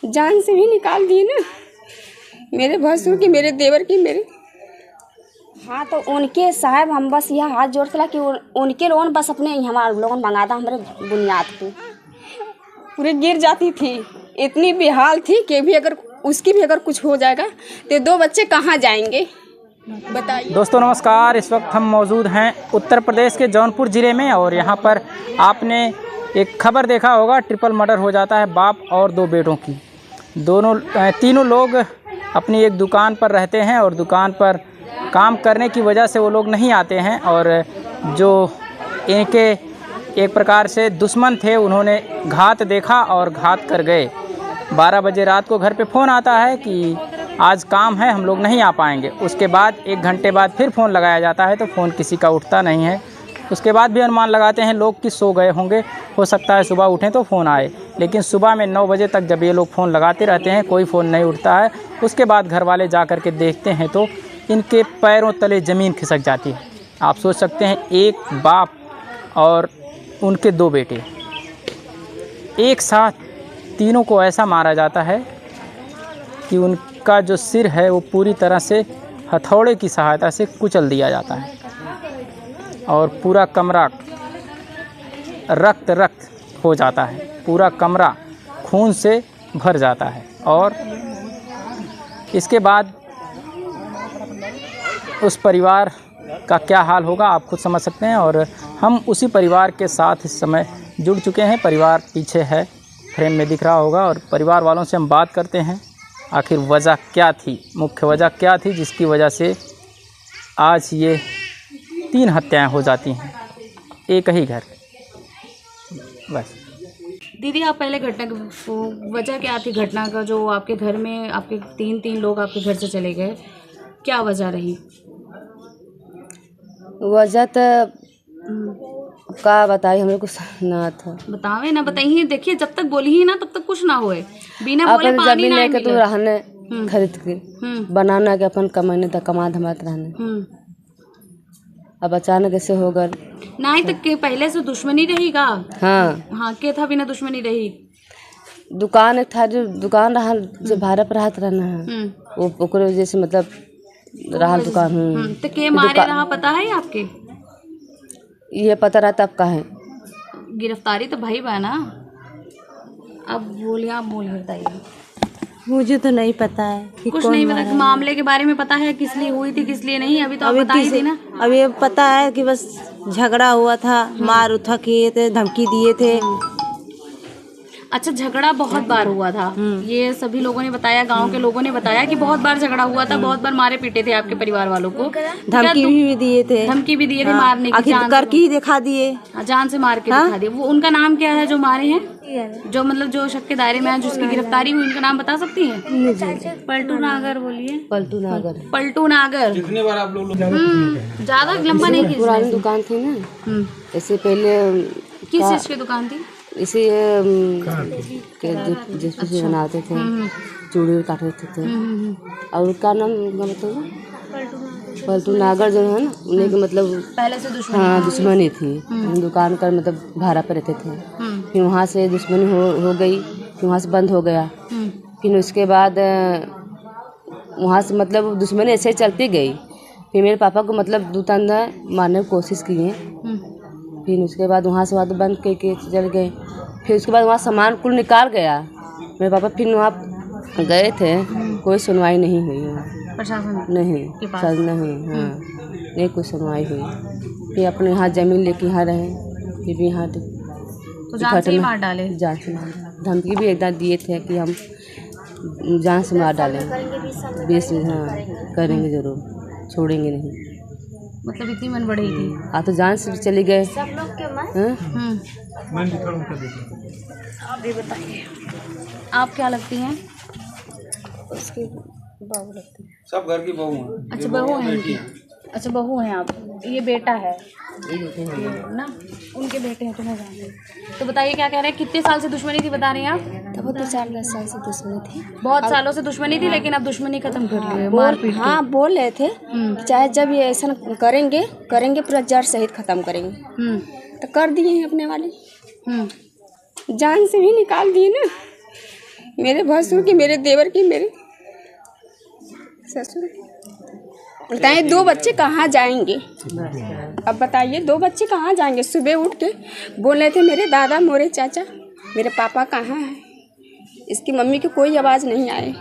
जान से भी निकाल दिए ना, मेरे भसुर की, मेरे देवर की, मेरे। हाँ तो उनके साहब हम बस यह हाथ जोड़ते ला कि उनके लोगन बस अपने हमारे लोगन मंगाता हमारे बुनियाद पे पूरी गिर जाती थी। इतनी बेहाल थी कि भी अगर उसकी भी अगर कुछ हो जाएगा तो 2 बच्चे कहाँ जाएंगे बताइए। दोस्तों नमस्कार, इस वक्त हम मौजूद हैं उत्तर प्रदेश के जौनपुर ज़िले में और यहाँ पर आपने एक खबर देखा होगा, ट्रिपल मर्डर हो जाता है बाप और 2 बेटों की। तीनों लोग अपनी एक दुकान पर रहते हैं और दुकान पर काम करने की वजह से वो लोग नहीं आते हैं और जो इनके एक प्रकार से दुश्मन थे उन्होंने घात देखा और घात कर गए। 12 बजे रात को घर पे फ़ोन आता है कि आज काम है, हम लोग नहीं आ पाएंगे। उसके बाद 1 घंटे बाद फिर फ़ोन लगाया जाता है तो फ़ोन किसी का उठता नहीं है। उसके बाद भी अनुमान लगाते हैं लोग कि सो गए होंगे, हो सकता है सुबह उठें तो फ़ोन आए, लेकिन सुबह में 9 बजे तक जब ये लोग फ़ोन लगाते रहते हैं कोई फ़ोन नहीं उठता है। उसके बाद घर वाले जा कर के देखते हैं तो इनके पैरों तले ज़मीन खिसक जाती है। आप सोच सकते हैं, एक बाप और उनके 2 बेटे एक साथ, तीनों को ऐसा मारा जाता है कि उनका जो सिर है वो पूरी तरह से हथौड़े की सहायता से कुचल दिया जाता है और पूरा कमरा रक्त हो जाता है, पूरा कमरा खून से भर जाता है। और इसके बाद उस परिवार का क्या हाल होगा आप खुद समझ सकते हैं। और हम उसी परिवार के साथ इस समय जुड़ चुके हैं। परिवार पीछे है, फ्रेम में दिख रहा होगा, और परिवार वालों से हम बात करते हैं आखिर वजह क्या थी, मुख्य वजह क्या थी जिसकी वजह से आज ये 3 हत्याएं हो जाती हैं एक ही घर। बस दीदी, आप पहले घटना की वजह क्या थी, घटना का जो आपके घर में आपके 3 लोग आपके घर से चले गए, क्या वजह रही? वजह तो का बताई, हमें कुछ ना था। बतावे ना बताइए। देखिए, जब तक बोली ही ना तब तक कुछ ना होए। बिना बोले पानी जमीन ना लेके तो रहने खरीद के बनाना के अपन कमाने तक कमा धमात रहने। अब अचानक ऐसे हो गए नहीं तो के पहले से दुश्मनी रहेगा। हाँ के था बिना दुश्मनी रही। दुकान एक था, जो दुकान रहा जो भाड़ा पर रहत रहना है वो ओकरे वजह से मतलब रहा दुकान। तो के मारे रहा पता है आपके? ये पता रहता अब का है गिरफ्तारी तो भाई बा ना। अब बोलिए, आप बोलिए, बताइए। मुझे तो नहीं पता है कि कुछ नहीं पता। मामले के बारे में पता है, किस लिए हुई थी किस लिए नहीं, अभी तो आप बता ही थी ना। अब ये पता है कि बस झगड़ा हुआ था, मार उठा किए थे, धमकी दिए थे। अच्छा, झगड़ा बहुत बार हुआ था, ये सभी लोगों ने बताया, गांव के लोगों ने बताया कि बहुत बार झगड़ा हुआ था, बहुत बार मारे पीटे थे आपके परिवार वालों को। धमकी भी दिए थे, मारने की, जान करके ही दिखा दिए, जान से मार के दिखा दिए। वो उनका नाम क्या है जो मारे हैं, जो मतलब जो शक के दायरे में है, जिसकी गिरफ्तारी हुई, उनका नाम बता सकती हैं? पलटू नागर बोलिए। पलटू नागर। कितने बार आप लोग ज्यादा लंबा नहीं की। पुरानी दुकान थी ना, इससे पहले किस चीज की दुकान थी? इसी जिसपे बनाते थे, चूड़ी काटते थे। और उसका नाम मतलब पलटू नागर जो है ना, उन्हीं के मतलब पहले से दुश्मनी। हाँ, दुश्मनी थी। हम दुकान कर मतलब भाड़ा पर रहते थे, फिर वहाँ से दुश्मनी हो गई, फिर वहाँ से बंद हो गया। फिर उसके बाद वहाँ से मतलब दुश्मनी ऐसे चलती गई। फिर मेरे पापा को मतलब 2 तंदा मारने की कोशिश किए। फिर उसके बाद वहाँ से बात बंद करके चल गए। फिर उसके बाद वहाँ सामान कुल निकाल गया मेरे पापा। फिर वहाँ गए थे, कोई सुनवाई नहीं हुई वहाँ, प्रशासन नहीं कोई सुनवाई हुई। फिर अपने यहाँ ज़मीन लेके यहाँ रहे, फिर भी यहाँ तो जान से मार डाले। जान से मार, धमकी भी एकदम दिए थे कि हम जान से मार डालेंगे, 20 हाँ करेंगे जरूर, छोड़ेंगे नहीं। मतलब इतनी मन बढ़ी थी। तो जान से चले गए। आप भी बताइए, आप क्या लगती हैं? उसकी बहू लगती है। सब घर की बहू हैं। अच्छा, बहू हैं। अच्छा, बहू हैं आप। ये बेटा है ना, उनके बेटे हैं, तुम्हें जानते हैं। तो बताइए क्या कह रहे हैं, कितने साल से दुश्मनी थी बता रहे हैं आप? तब तो 4-10 साल से दुश्मनी थी। बहुत सालों से दुश्मनी थी, लेकिन अब दुश्मनी खत्म कर ली है, मार पीट के। हाँ, बोल रहे थे कि चाहे जब ये ऐसा करेंगे पूरा जड़ सहित खत्म करेंगे। तो कर दिए हैं अपने वाले, जान से भी निकाल दिए ना, मेरे भसुर की, मेरे देवर की, मेरे ससुर की। बताइए 2 बच्चे कहाँ जाएंगे? अब बताइए 2 बच्चे कहाँ जाएंगे? सुबह उठ के बोल रहे थे मेरे दादा, मोरे चाचा, मेरे पापा कहाँ हैं? इसकी मम्मी की कोई आवाज़ नहीं आए।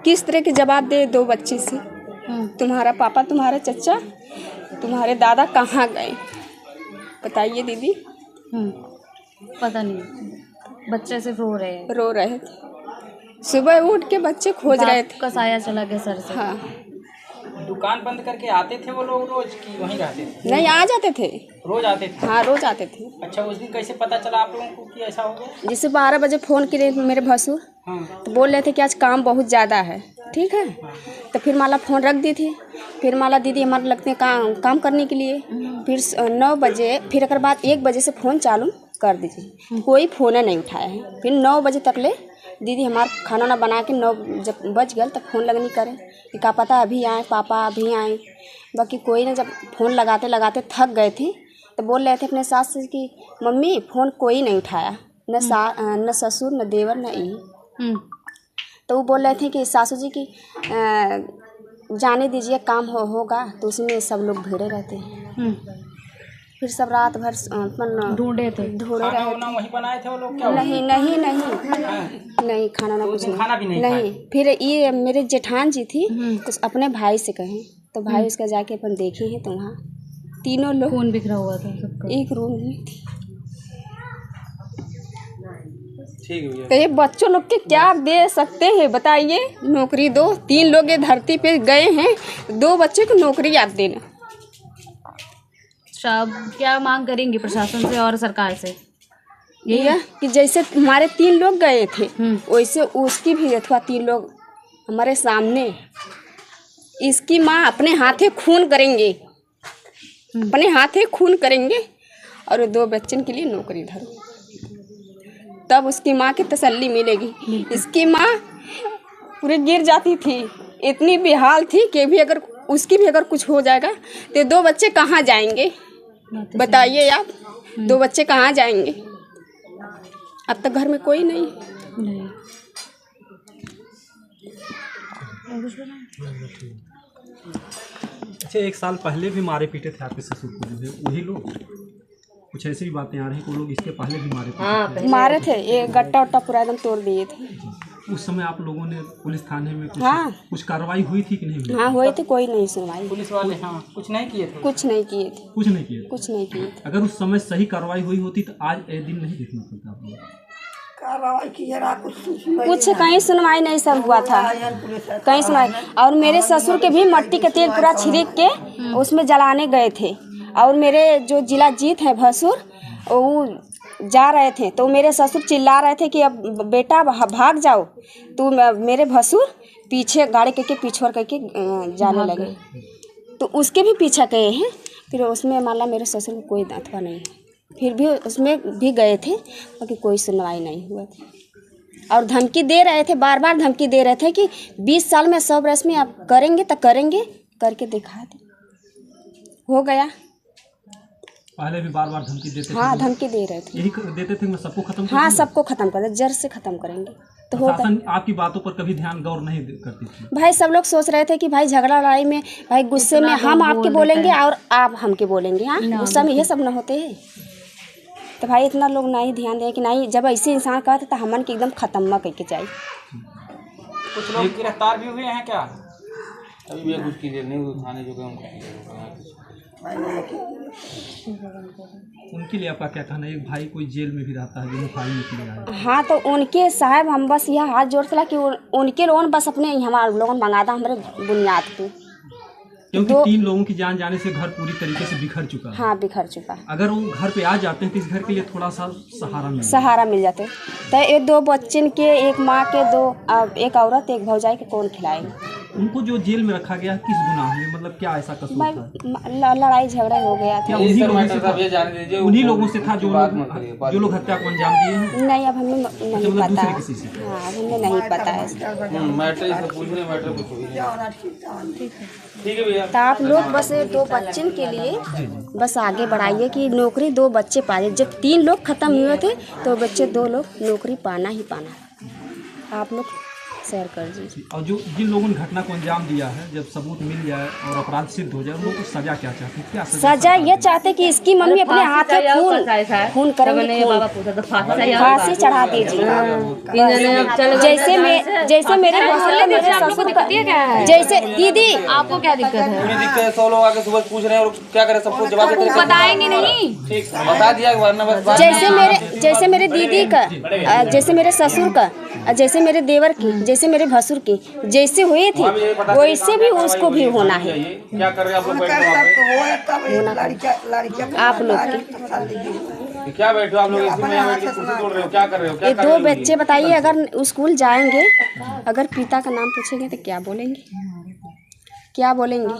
किस तरह के जवाब दे 2 बच्चे से? तुम्हारा पापा, तुम्हारा चचा, तुम्हारे दादा कहाँ गए? बताइए दीदी। पता नहीं, बच्चे सिर्फ रो रहे थे। सुबह उठ के बच्चे खोज रहे थे। का साया चला गया सर से। हाँ। दुकान बंद करके आते थे वो लोग रोज की वहीं रहते थे? नहीं, आ जाते थे। रोज आते थे? हाँ, रोज आते थे। अच्छा, उस दिन कैसे पता चला आप लोगों को कि ऐसा हो गया? जैसे 12 बजे फ़ोन किए मेरे भसुर, तो बोल रहे थे कि आज काम बहुत ज़्यादा है। ठीक है, तो फिर माला फ़ोन रख दी थी। फिर माला दीदी हमारे लगते हैं काम करने के लिए। फिर 9 बजे, फिर अगर बात 1 बजे से फ़ोन चालू कर दीजिए, कोई फ़ोन नहीं उठाया है। फिर 9 बजे तक ले दीदी हमारा खाना ना बना के 9 जब बज गया तब फ़ोन लगनी करे कि क्या पता अभी आए पापा, अभी आए। बाकी कोई ना, जब फ़ोन लगाते लगाते थक गए थे तो बोल रहे थे अपने सास से कि मम्मी फ़ोन कोई नहीं उठाया, न ससुर, न देवर, न ई। तो वो बोल रहे थे कि सासू जी की जाने दीजिए, काम होगा तो उसमें सब लोग भिड़े रहते हैं। फिर सब रात भर अपन ढूंढे रहे थे। वहीं बनाए थे वो लोग क्या? नहीं, खाना ना कुछ खाना भी नहीं। फिर ये मेरे जेठान जी थी तो अपने भाई से कहें तो भाई उसका जाके अपन देखे हैं तो वहाँ तीनों लोग खून बिखरा हुआ था सबका, एक रूम में थी। ठीक है। तो ये बच्चों लोग के क्या दे सकते हैं बताइए? नौकरी दो। 3 लोग ये धरती पे गए हैं, 2 बच्चे को नौकरी आप देना। क्या मांग करेंगी प्रशासन से और सरकार से? यही है कि जैसे हमारे 3 लोग गए थे वैसे उसकी भी अथवा 3 लोग हमारे सामने, इसकी माँ अपने हाथे खून करेंगे, अपने हाथे खून करेंगे और 2 बच्चन के लिए नौकरी धरो, तब उसकी माँ की तसल्ली मिलेगी। इसकी माँ पूरी गिर जाती थी, इतनी बेहाल थी कि भी अगर उसकी भी अगर कुछ हो जाएगा तो 2 बच्चे कहाँ जाएंगे? बताइए आप, 2 बच्चे कहाँ जाएंगे? अब तक घर में कोई नहीं। अच्छा, 1 साल पहले भी मारे पीटे थे आपके ससुर को, जो है वही लोग? कुछ ऐसी भी बातें आ रही हैं कि वो लोग इसके पहले भी मारे थे। ये गट्टा उट्टा पूरा एकदम तोड़ दिए थे। उस समय आप लोगों ने पुलिस थाने में कुछ कार्रवाई हुई थी कि नहीं हुई? हाँ, हुई थी, कोई नहीं सुनवाई। पुलिस वाले कुछ नहीं किए थे? कुछ नहीं किए थे। अगर उस समय सही कार्रवाई हुई होती तो आज ये दिन नहीं देखना पड़ता आप लोग। कुछ कहीं सुनवाई नहीं सब हुआ था, कहीं सुनवाई। और मेरे ससुर के भी मट्टी का तेल पूरा छिड़क के उसमें जलाने गए थे। और मेरे जो जिला जीत है भसुर, वो जा रहे थे तो मेरे ससुर चिल्ला रहे थे कि अब बेटा भाग जाओ, तो मेरे भसुर पीछे गाड़ी करके पीछे करके जाने लगे, तो उसके भी पीछा गए हैं। फिर उसमें माला मेरे ससुर को कोई अथवा नहीं है, फिर भी उसमें भी गए थे, बाकी कोई सुनवाई नहीं हुआ था। और धमकी दे रहे थे, बार बार धमकी दे रहे थे कि 20 साल में सब रस्में आप करेंगे तो करेंगे, करके दिखा दे। हो गया। पहले भी बार बार धमकी देते थे? हाँ, धमकी दे रहे थे। यही देते थे मैं सबको खत्म? हाँ, सबको खत्म कर दे, जड़ से खत्म करेंगे। तो प्रशासन आपकी बातों पर कभी गौर नहीं करती थी? भाई सब लोग सोच रहे थे कि भाई झगड़ा लड़ाई में, भाई गुस्से में हम आपके बोलेंगे और आप हमके बोलेंगे। हाँ, गुस्सा में ये सब न होते हैं। तो भाई इतना लोग नहीं ध्यान दें कि नहीं, जब ऐसे इंसान कहते तो हमन के एकदम खत्म करके जाए। कुछ लोग गिरफ्तार भी हुए हैं क्या? अभी भी कुछ की नहीं हुई, थाने जो गए उनके लिए आपका क्या कहना है? एक भाई कोई जेल में भी रहता है जो मुखाई निकले आए। हाँ, तो उनके साहब हम बस यह हाथ जोड़ते कि उनके लोन बस अपने हमारे लोगों मंगा था हमारे बुनियाद पे, क्योंकि 3 लोगों की जान जाने से घर पूरी तरीके से बिखर चुका है। हाँ, बिखर चुका। अगर वो घर पे आ जाते हैं तो इस घर के लिए थोड़ा सा सहारा मिल जाते। तो ये 2 बच्चन के, एक माँ के 2, एक औरत एक भौजाई के कौन खिलाएंगे? उनको जो जेल में रखा गया किस गुनाह में, मतलब क्या ऐसा कसूर था? लड़ाई झगड़ा हो गया था। उन्हीं लोगों से था जो लोग हत्या को अंजाम दिए हैं? नहीं, अब हमें नहीं पता है। हाँ, हमें नहीं पता है। तो आप लोग बस 2 बच्चन के लिए बस आगे बढ़ाइए कि नौकरी 2 बच्चे पाए। जब 3 लोग खत्म हुए थे तो बच्चे 2 लोग नौकरी पाना ही पाना। आप लोग शेयर कर दीजिए। और जो जिन लोगों ने घटना को अंजाम दिया है, जब सबूत मिल जाए और अपराध सिद्ध हो जाए, उन लोगों को सजा क्या चाहते हैं? क्या सजा ये चाहते कि इसकी मम्मी अपने हाथ में खून करेंगे, फांसी चढ़ा दीजिए। जैसे मेरे ससुर का, जैसे दीदी आपको क्या दिक्कत है? 100 लोग आके सुबह पूछ रहे हैं और क्या करें, सबको जवाब देते हैं। बताएंगे नहीं, ठीक बता दिया वरना बस जैसे मेरे दीदी का, जैसे मेरे ससुर का, जैसे मेरे देवर की, जैसे मेरे भसुर की जैसे हुई थी वैसे भी उसको भी होना है। क्या कर रहे हैं आप लोग बैठे आप लोग की क्या बैठे हो आप लोग इसी में बैठ के कुर्सी तोड़ रहे हो, क्या कर रहे हो? क्या ये कर दो रहे हो? बच्चे बताइए, अगर स्कूल जाएंगे, अगर पिता का नाम पूछेंगे तो क्या बोलेंगे? क्या बोलेंगे?